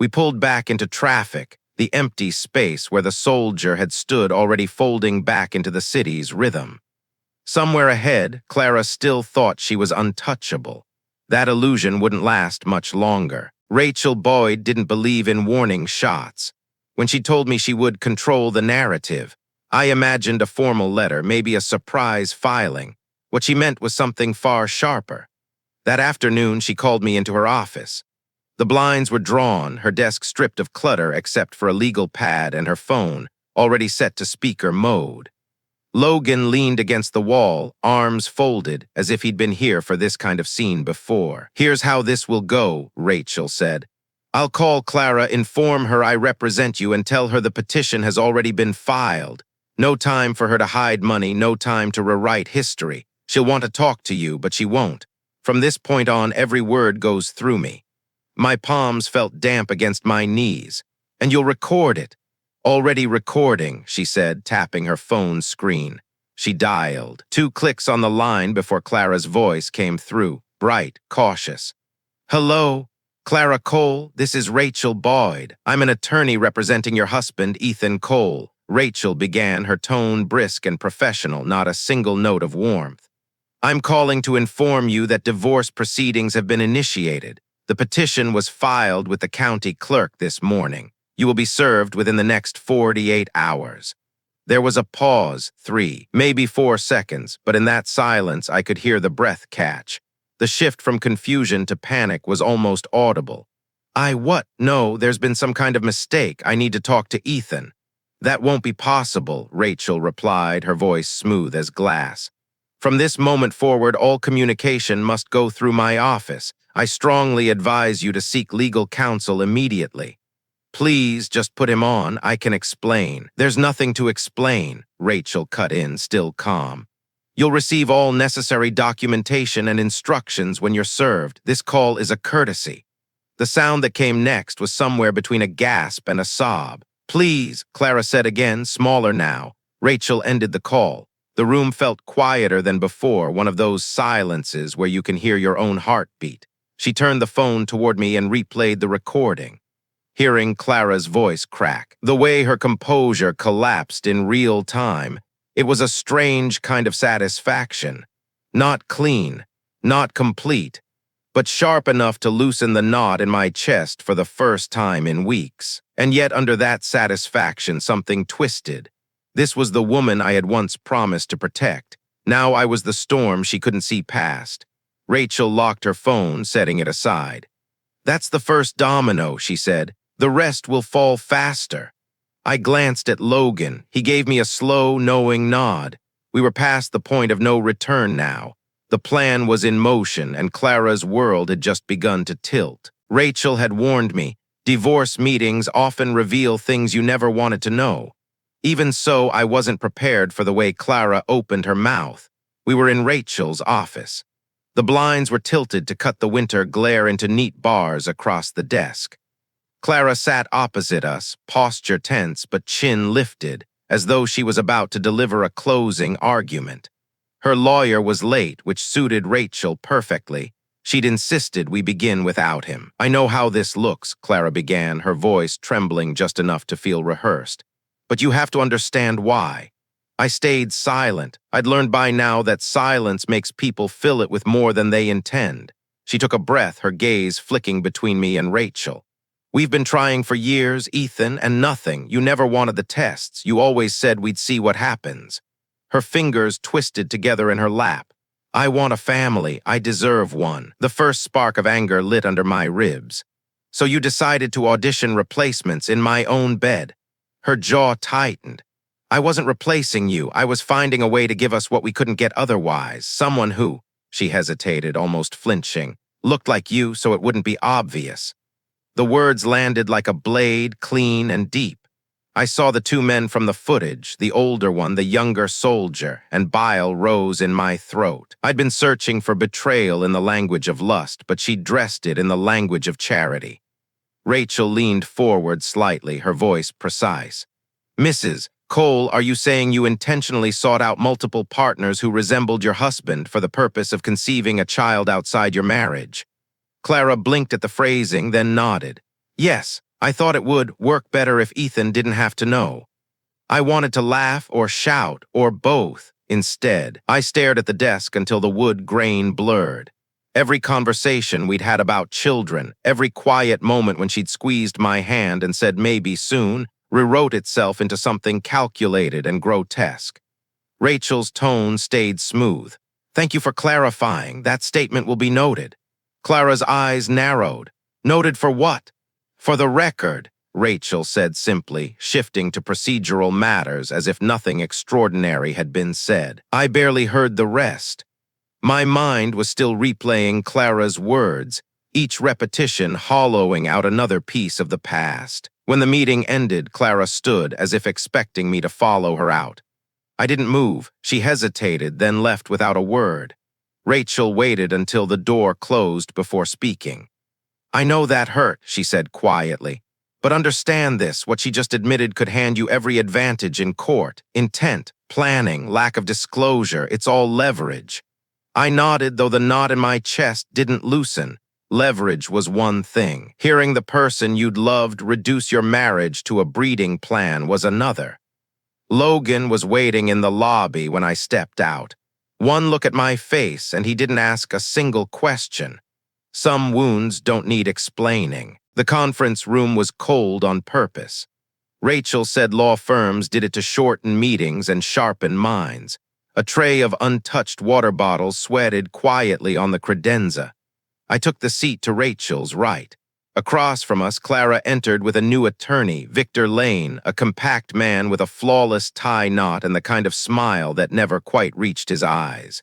We pulled back into traffic, the empty space where the soldier had stood already folding back into the city's rhythm. Somewhere ahead, Clara still thought she was untouchable. That illusion wouldn't last much longer. Rachel Boyd didn't believe in warning shots. When she told me she would control the narrative, I imagined a formal letter, maybe a surprise filing. What she meant was something far sharper. That afternoon, she called me into her office. The blinds were drawn, her desk stripped of clutter except for a legal pad and her phone, already set to speaker mode. Logan leaned against the wall, arms folded, as if he'd been here for this kind of scene before. "Here's how this will go," Rachel said. "I'll call Clara, inform her I represent you, and tell her the petition has already been filed. No time for her to hide money, no time to rewrite history. She'll want to talk to you, but she won't. From this point on, every word goes through me." My palms felt damp against my knees. "And you'll record it." "Already recording," she said, tapping her phone screen. She dialed. 2 clicks on the line before Clara's voice came through, bright, cautious. "Hello, Clara Cole, this is Rachel Boyd. I'm an attorney representing your husband, Ethan Cole. Rachel began, her tone brisk and professional, not a single note of warmth. I'm calling to inform you that divorce proceedings have been initiated. The petition was filed with the county clerk this morning. You will be served within the next 48 hours. There was a pause, 3, maybe 4 seconds, but in that silence I could hear the breath catch. The shift from confusion to panic was almost audible. What? No, there's been some kind of mistake. I need to talk to Ethan. That won't be possible, Rachel replied, her voice smooth as glass. From this moment forward, all communication must go through my office. I strongly advise you to seek legal counsel immediately. Please just put him on. I can explain. There's nothing to explain, Rachel cut in, still calm. You'll receive all necessary documentation and instructions when you're served. This call is a courtesy. The sound that came next was somewhere between a gasp and a sob. Please, Clara said again, smaller now. Rachel ended the call. The room felt quieter than before, one of those silences where you can hear your own heartbeat. She turned the phone toward me and replayed the recording. Hearing Clara's voice crack, the way her composure collapsed in real time, it was a strange kind of satisfaction. Not clean, not complete, but sharp enough to loosen the knot in my chest for the first time in weeks. And yet under that satisfaction, something twisted. This was the woman I had once promised to protect. Now I was the storm she couldn't see past. Rachel locked her phone, setting it aside. That's the first domino, she said. The rest will fall faster. I glanced at Logan. He gave me a slow, knowing nod. We were past the point of no return now. The plan was in motion, and Clara's world had just begun to tilt. Rachel had warned me, divorce meetings often reveal things you never wanted to know. Even so, I wasn't prepared for the way Clara opened her mouth. We were in Rachel's office. The blinds were tilted to cut the winter glare into neat bars across the desk. Clara sat opposite us, posture tense but chin lifted, as though she was about to deliver a closing argument. Her lawyer was late, which suited Rachel perfectly. She'd insisted we begin without him. I know how this looks, Clara began, her voice trembling just enough to feel rehearsed. But you have to understand why. I stayed silent. I'd learned by now that silence makes people fill it with more than they intend. She took a breath, her gaze flicking between me and Rachel. We've been trying for years, Ethan, and nothing. You never wanted the tests. You always said we'd see what happens. Her fingers twisted together in her lap. I want a family. I deserve one. The first spark of anger lit under my ribs. So you decided to audition replacements in my own bed. Her jaw tightened. I wasn't replacing you. I was finding a way to give us what we couldn't get otherwise. Someone who, she hesitated, almost flinching, looked like you so it wouldn't be obvious. The words landed like a blade, clean and deep. I saw the two men from the footage, the older one, the younger soldier, and bile rose in my throat. I'd been searching for betrayal in the language of lust, but she dressed it in the language of charity. Rachel leaned forward slightly, her voice precise. Mrs. Cole, are you saying you intentionally sought out multiple partners who resembled your husband for the purpose of conceiving a child outside your marriage? Clara blinked at the phrasing, then nodded. Yes, I thought it would work better if Ethan didn't have to know. I wanted to laugh or shout or both. Instead, I stared at the desk until the wood grain blurred. Every conversation we'd had about children, every quiet moment when she'd squeezed my hand and said maybe soon, rewrote itself into something calculated and grotesque. Rachel's tone stayed smooth. Thank you for clarifying. That statement will be noted. Clara's eyes narrowed. Noted for what? For the record, Rachel said simply, shifting to procedural matters as if nothing extraordinary had been said. I barely heard the rest. My mind was still replaying Clara's words, each repetition hollowing out another piece of the past. When the meeting ended, Clara stood as if expecting me to follow her out. I didn't move. She hesitated, then left without a word. Rachel waited until the door closed before speaking. I know that hurt, she said quietly. But understand this, what she just admitted could hand you every advantage in court. Intent, planning, lack of disclosure, it's all leverage. I nodded, though the knot in my chest didn't loosen. Leverage was one thing. Hearing the person you'd loved reduce your marriage to a breeding plan was another. Logan was waiting in the lobby when I stepped out. One look at my face, and he didn't ask a single question. Some wounds don't need explaining. The conference room was cold on purpose. Rachel said law firms did it to shorten meetings and sharpen minds. A tray of untouched water bottles sweated quietly on the credenza. I took the seat to Rachel's right. Across from us, Clara entered with a new attorney, Victor Lane, a compact man with a flawless tie knot and the kind of smile that never quite reached his eyes.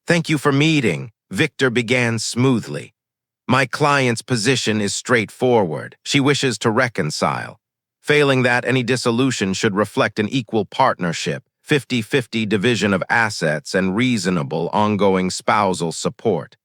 "Thank you for meeting," Victor began smoothly. "My client's position is straightforward. She wishes to reconcile. Failing that, any dissolution should reflect an equal partnership, 50-50 division of assets, and reasonable ongoing spousal support."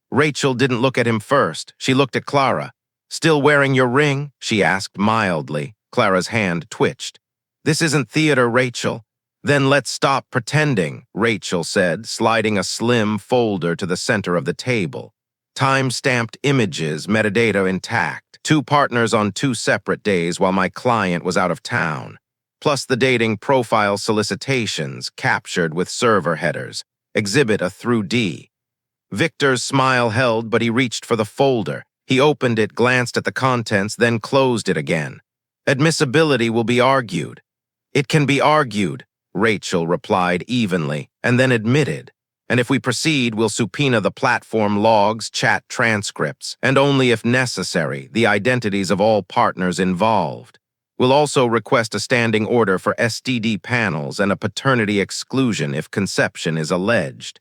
Rachel didn't look at him first. She looked at Clara. "Still wearing your ring?" she asked mildly. Clara's hand twitched. "This isn't theater, Rachel." "Then let's stop pretending," Rachel said, sliding a slim folder to the center of the table. Time-stamped images, metadata intact. 2 partners on 2 separate days while my client was out of town. Plus the dating profile solicitations captured with server headers. Exhibit a through D. Victor's smile held, but he reached for the folder. He opened it, glanced at the contents, then closed it again. "Admissibility will be argued." "It can be argued," Rachel replied evenly, and then admitted. "And if we proceed, we'll subpoena the platform logs, chat transcripts, and only if necessary, the identities of all partners involved. We'll also request a standing order for STD panels and a paternity exclusion if conception is alleged."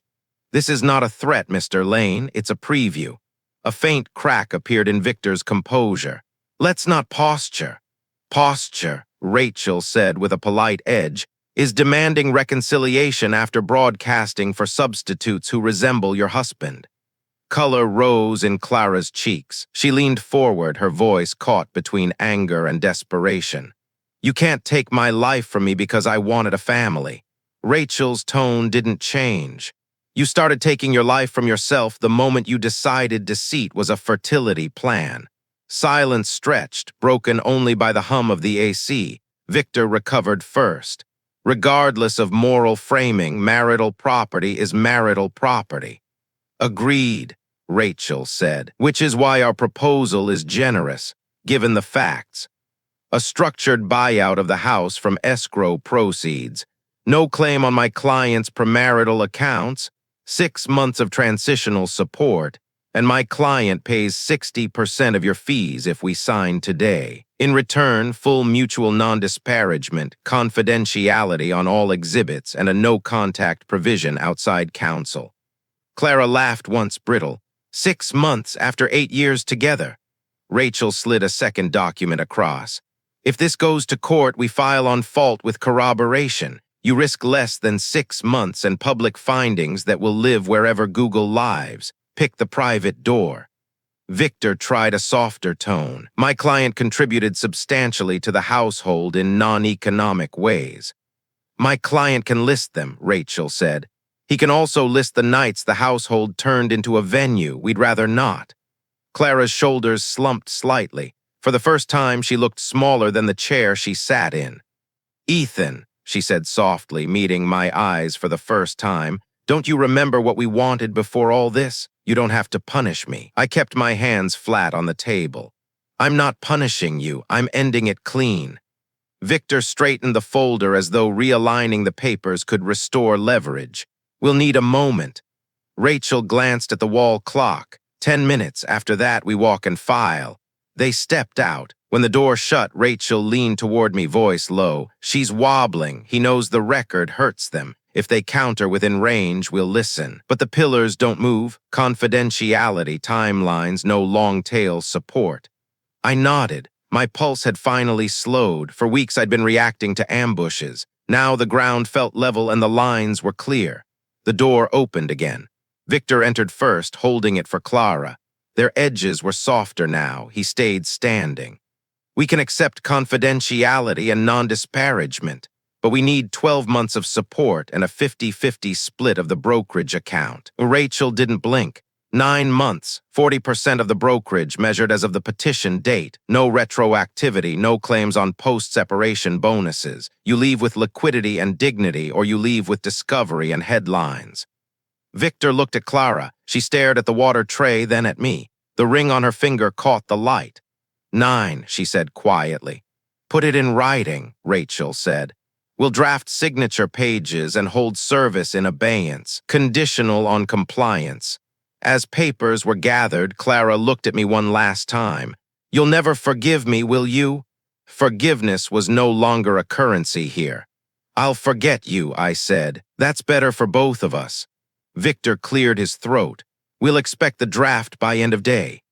"This is not a threat, Mr. Lane, it's a preview." A faint crack appeared in Victor's composure. "Let's not posture." "Posture," Rachel said with a polite edge, "is demanding reconciliation after broadcasting for substitutes who resemble your husband." Color rose in Clara's cheeks. She leaned forward, her voice caught between anger and desperation. "You can't take my life from me because I wanted a family." Rachel's tone didn't change. "You started taking your life from yourself the moment you decided deceit was a fertility plan." Silence stretched, broken only by the hum of the AC. Victor recovered first. "Regardless of moral framing, marital property is marital property." "Agreed," Rachel said, "which is why our proposal is generous, given the facts. A structured buyout of the house from escrow proceeds. No claim on my client's premarital accounts. 6 months of transitional support, and my client pays 60% of your fees if we sign today. In return, full mutual non-disparagement, confidentiality on all exhibits, and a no-contact provision outside counsel." Clara laughed once brittle. 6 months after 8 years together. Rachel slid a second document across. "If this goes to court, we file on fault with corroboration. You risk less than 6 months and public findings that will live wherever Google lives. Pick the private door." Victor tried a softer tone. "My client contributed substantially to the household in non-economic ways." "My client can list them," Rachel said. "He can also list the nights the household turned into a venue we'd rather not." Clara's shoulders slumped slightly. For the first time, she looked smaller than the chair she sat in. "Ethan," she said softly, meeting my eyes for the first time, "don't you remember what we wanted before all this? You don't have to punish me." I kept my hands flat on the table. "I'm not punishing you, I'm ending it clean." Victor straightened the folder as though realigning the papers could restore leverage. "We'll need a moment." Rachel glanced at the wall clock. 10 minutes, after that we walk and file. They stepped out. When the door shut, Rachel leaned toward me, voice low. "She's wobbling. He knows the record hurts them. If they counter within range, we'll listen. But the pillars don't move. Confidentiality, timelines, no long-tail support." I nodded. My pulse had finally slowed. For weeks I'd been reacting to ambushes. Now the ground felt level and the lines were clear. The door opened again. Victor entered first, holding it for Clara. Their edges were softer now. He stayed standing. "We can accept confidentiality and non-disparagement, but we need 12 months of support and a 50-50 split of the brokerage account." Rachel didn't blink. 9 months, 40% of the brokerage measured as of the petition date, no retroactivity, no claims on post-separation bonuses. You leave with liquidity and dignity, or you leave with discovery and headlines. Victor looked at Clara. She stared at the water tray, then at me. The ring on her finger caught the light. 9, she said quietly. Put it in writing, Rachel said. We'll draft signature pages and hold service in abeyance, conditional on compliance. As papers were gathered, Clara looked at me one last time. You'll never forgive me, will you? Forgiveness was no longer a currency here. I'll forget you, I said. That's better for both of us. Victor cleared his throat. We'll expect the draft by end of day.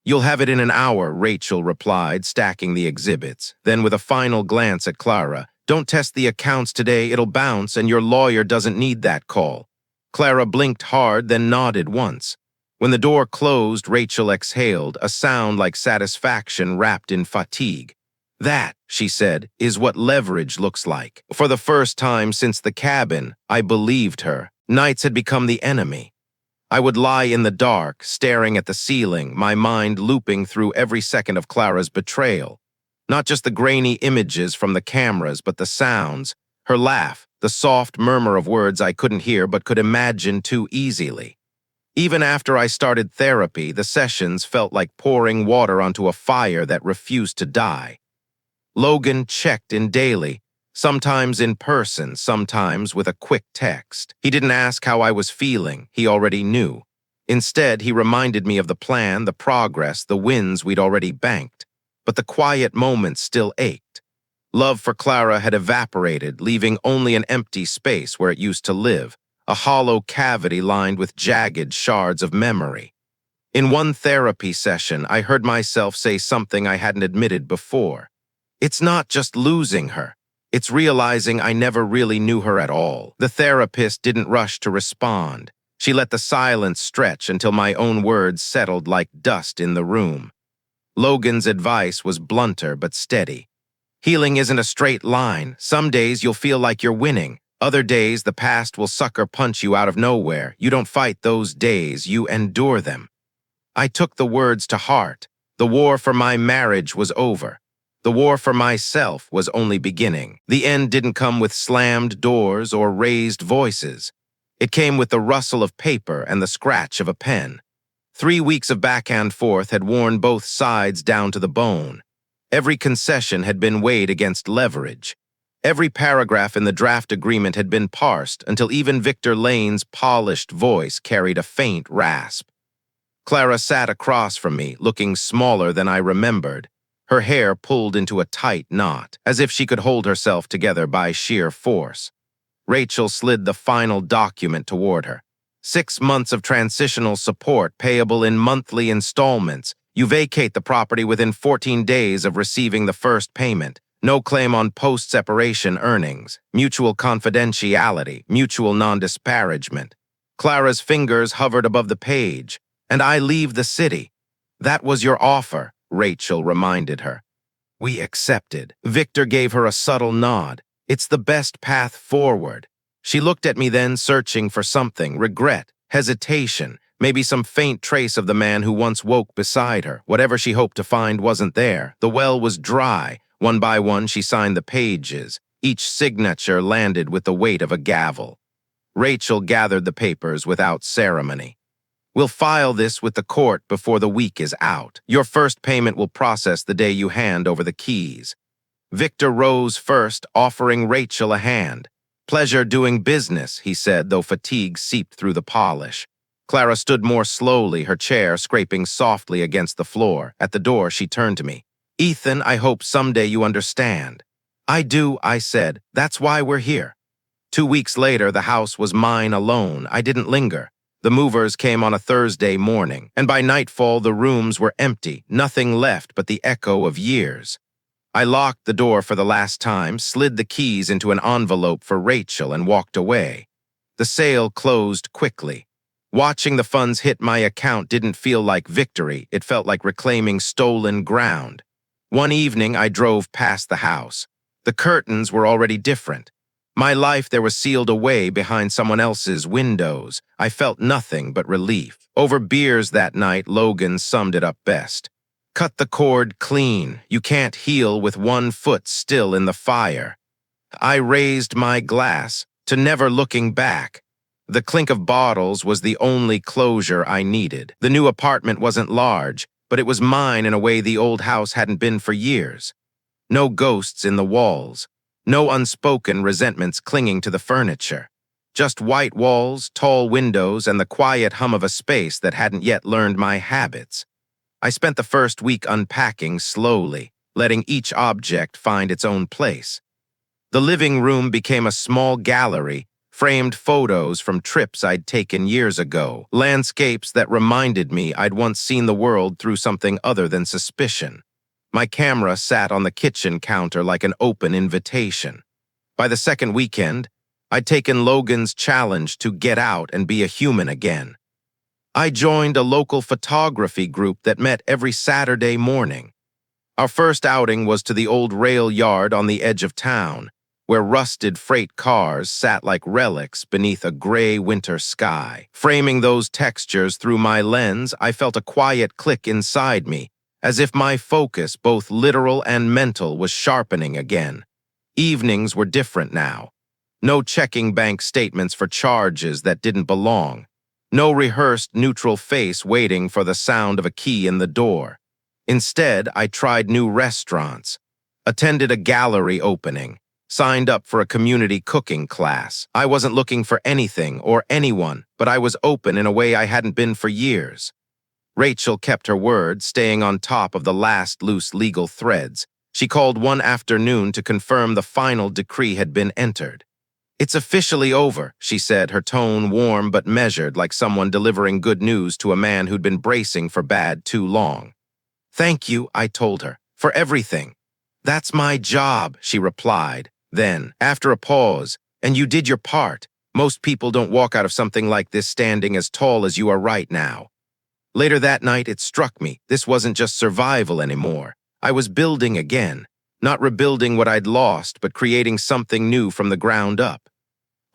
You'll have it in an hour, Rachel replied, stacking the exhibits. Then with a final glance at Clara, don't test the accounts today, it'll bounce, and your lawyer doesn't need that call. Clara blinked hard, then nodded once. When the door closed, Rachel exhaled, a sound like satisfaction wrapped in fatigue. That, she said, is what leverage looks like. For the first time since the cabin, I believed her. Nights had become the enemy. I would lie in the dark, staring at the ceiling, my mind looping through every second of Clara's betrayal. Not just the grainy images from the cameras, but the sounds, her laugh, the soft murmur of words I couldn't hear but could imagine too easily. Even after I started therapy, the sessions felt like pouring water onto a fire that refused to die. Logan checked in daily, sometimes in person, sometimes with a quick text. He didn't ask how I was feeling, he already knew. Instead, he reminded me of the plan, the progress, the wins we'd already banked. But the quiet moments still ached. Love for Clara had evaporated, leaving only an empty space where it used to live, a hollow cavity lined with jagged shards of memory. In one therapy session, I heard myself say something I hadn't admitted before. It's not just losing her. It's realizing I never really knew her at all. The therapist didn't rush to respond. She let the silence stretch until my own words settled like dust in the room. Logan's advice was blunter but steady. Healing isn't a straight line. Some days you'll feel like you're winning. Other days the past will sucker punch you out of nowhere. You don't fight those days, you endure them. I took the words to heart. The war for my marriage was over. The war for myself was only beginning. The end didn't come with slammed doors or raised voices. It came with the rustle of paper and the scratch of a pen. 3 weeks of back and forth had worn both sides down to the bone. Every concession had been weighed against leverage. Every paragraph in the draft agreement had been parsed until even Victor Lane's polished voice carried a faint rasp. Clara sat across from me, looking smaller than I remembered. Her hair pulled into a tight knot, as if she could hold herself together by sheer force. Rachel slid the final document toward her. 6 months of transitional support payable in monthly installments. You vacate the property within 14 days of receiving the first payment. No claim on post-separation earnings. Mutual confidentiality. Mutual non-disparagement. Clara's fingers hovered above the page. And I leave the city. That was your offer, Rachel reminded her. We accepted. Victor gave her a subtle nod. It's the best path forward. She looked at me then, searching for something, regret, hesitation, maybe some faint trace of the man who once woke beside her. Whatever she hoped to find wasn't there. The well was dry. One by one, she signed the pages. Each signature landed with the weight of a gavel. Rachel gathered the papers without ceremony. We'll file this with the court before the week is out. Your first payment will process the day you hand over the keys. Victor rose first, offering Rachel a hand. Pleasure doing business, he said, though fatigue seeped through the polish. Clara stood more slowly, her chair scraping softly against the floor. At the door, she turned to me. Ethan, I hope someday you understand. I do, I said. That's why we're here. 2 weeks later, the house was mine alone. I didn't linger. The movers came on a Thursday morning, and by nightfall the rooms were empty, nothing left but the echo of years. I locked the door for the last time, slid the keys into an envelope for Rachel, and walked away. The sale closed quickly. Watching the funds hit my account didn't feel like victory, it felt like reclaiming stolen ground. One evening I drove past the house. The curtains were already different. My life there was sealed away behind someone else's windows. I felt nothing but relief. Over beers that night, Logan summed it up best. Cut the cord clean. You can't heal with one foot still in the fire. I raised my glass to never looking back. The clink of bottles was the only closure I needed. The new apartment wasn't large, but it was mine in a way the old house hadn't been for years. No ghosts in the walls. No unspoken resentments clinging to the furniture. Just white walls, tall windows, and the quiet hum of a space that hadn't yet learned my habits. I spent the first week unpacking slowly, letting each object find its own place. The living room became a small gallery, framed photos from trips I'd taken years ago, landscapes that reminded me I'd once seen the world through something other than suspicion. My camera sat on the kitchen counter like an open invitation. By the second weekend, I'd taken Logan's challenge to get out and be a human again. I joined a local photography group that met every Saturday morning. Our first outing was to the old rail yard on the edge of town, where rusted freight cars sat like relics beneath a gray winter sky. Framing those textures through my lens, I felt a quiet click inside me, as if my focus, both literal and mental, was sharpening again. Evenings were different now. No checking bank statements for charges that didn't belong. No rehearsed neutral face waiting for the sound of a key in the door. Instead, I tried new restaurants, attended a gallery opening, signed up for a community cooking class. I wasn't looking for anything or anyone, but I was open in a way I hadn't been for years. Rachel kept her word, staying on top of the last loose legal threads. She called one afternoon to confirm the final decree had been entered. "It's officially over," she said, her tone warm but measured, like someone delivering good news to a man who'd been bracing for bad too long. "Thank you," I told her, "for everything." "That's my job," she replied. Then, after a pause, "And you did your part. Most people don't walk out of something like this standing as tall as you are right now." Later that night, it struck me. This wasn't just survival anymore. I was building again, not rebuilding what I'd lost, but creating something new from the ground up.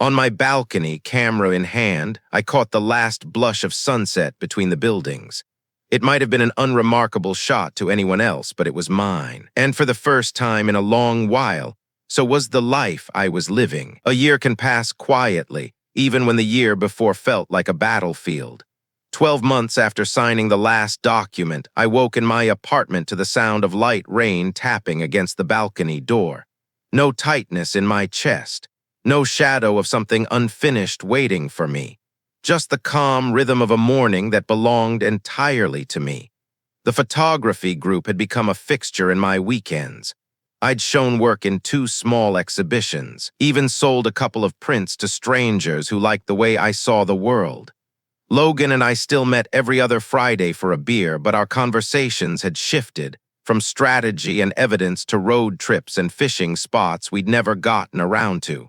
On my balcony, camera in hand, I caught the last blush of sunset between the buildings. It might have been an unremarkable shot to anyone else, but it was mine. And for the first time in a long while, so was the life I was living. A year can pass quietly, even when the year before felt like a battlefield. 12 months after signing the last document, I woke in my apartment to the sound of light rain tapping against the balcony door. No tightness in my chest. No shadow of something unfinished waiting for me. Just the calm rhythm of a morning that belonged entirely to me. The photography group had become a fixture in my weekends. I'd shown work in 2 small exhibitions, even sold a couple of prints to strangers who liked the way I saw the world. Logan and I still met every other Friday for a beer, but our conversations had shifted from strategy and evidence to road trips and fishing spots we'd never gotten around to.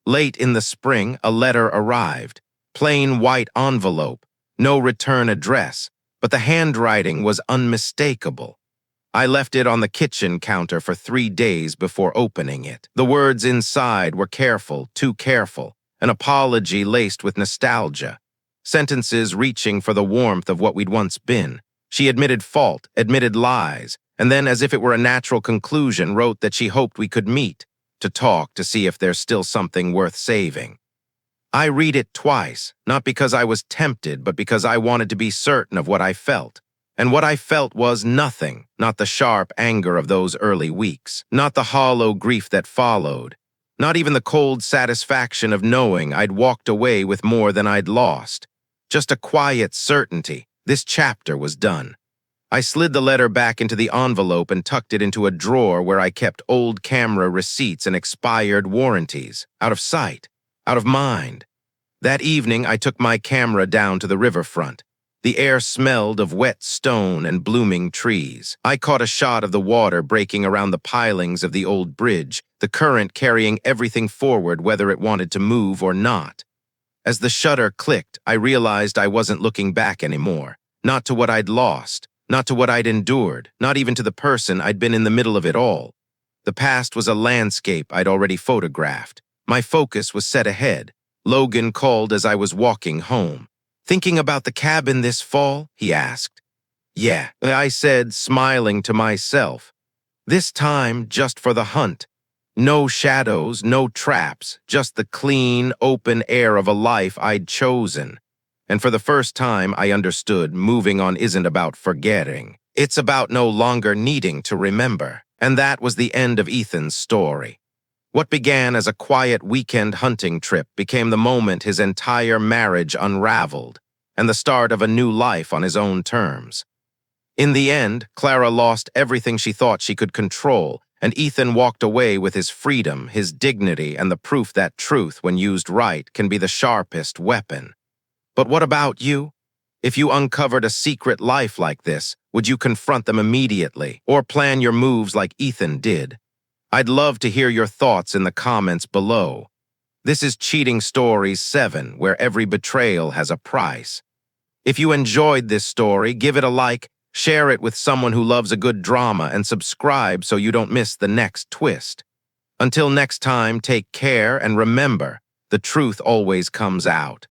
Late in the spring, a letter arrived. Plain white envelope, no return address, but the handwriting was unmistakable. I left it on the kitchen counter for 3 days before opening it. The words inside were careful, too careful, an apology laced with nostalgia. Sentences reaching for the warmth of what we'd once been. She admitted fault, admitted lies, and then, as if it were a natural conclusion, wrote that she hoped we could meet, to talk, to see if there's still something worth saving. I read it twice, not because I was tempted, but because I wanted to be certain of what I felt. And what I felt was nothing, not the sharp anger of those early weeks, not the hollow grief that followed, not even the cold satisfaction of knowing I'd walked away with more than I'd lost. Just a quiet certainty. This chapter was done. I slid the letter back into the envelope and tucked it into a drawer where I kept old camera receipts and expired warranties. Out of sight, out of mind. That evening, I took my camera down to the riverfront. The air smelled of wet stone and blooming trees. I caught a shot of the water breaking around the pilings of the old bridge, the current carrying everything forward whether it wanted to move or not. As the shutter clicked, I realized I wasn't looking back anymore. Not to what I'd lost, not to what I'd endured, not even to the person I'd been in the middle of it all. The past was a landscape I'd already photographed, My focus was set ahead. Logan called as I was walking home. "Thinking about the cabin this fall?" he asked. "Yeah," I said, smiling to myself. This time just for the hunt. No shadows, no traps, just the clean, open air of a life I'd chosen. And for the first time, I understood moving on isn't about forgetting. It's about no longer needing to remember. And that was the end of Ethan's story. What began as a quiet weekend hunting trip became the moment his entire marriage unraveled, and the start of a new life on his own terms. In the end, Clara lost everything she thought she could control, and Ethan walked away with his freedom, his dignity, and the proof that truth, when used right, can be the sharpest weapon. But what about you? If you uncovered a secret life like this, would you confront them immediately, or plan your moves like Ethan did? I'd love to hear your thoughts in the comments below. This is Cheating Stories 7, where every betrayal has a price. If you enjoyed this story, give it a like, share it with someone who loves a good drama, and subscribe so you don't miss the next twist. Until next time, take care and remember, the truth always comes out.